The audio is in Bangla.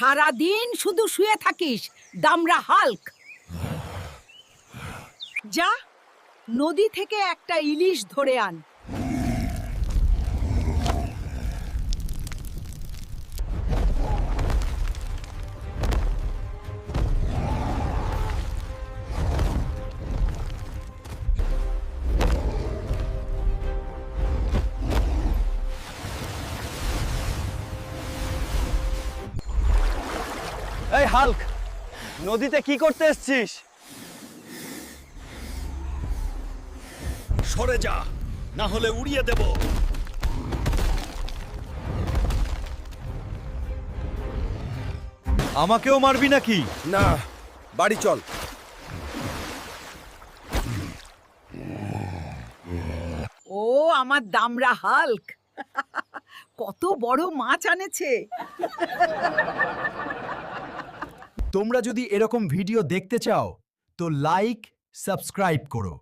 সারা দিন শুধু শুয়ে থাকিস দামড়া হাল্ক। যা নদী থেকে একটা ইলিশ ধরে আন। এই হাল্ক, নদীতে কি করতে এসেছিস? সরে যা, না হলে উড়িয়ে দেব। আমাকেও মারবি নাকি? না, বাড়ি চল। ও আমার দামড়া হাল্ক, কত বড় মাছ আনেছে। তোমরা যদি এরকম ভিডিও দেখতে চাও তো লাইক সাবস্ক্রাইব করো।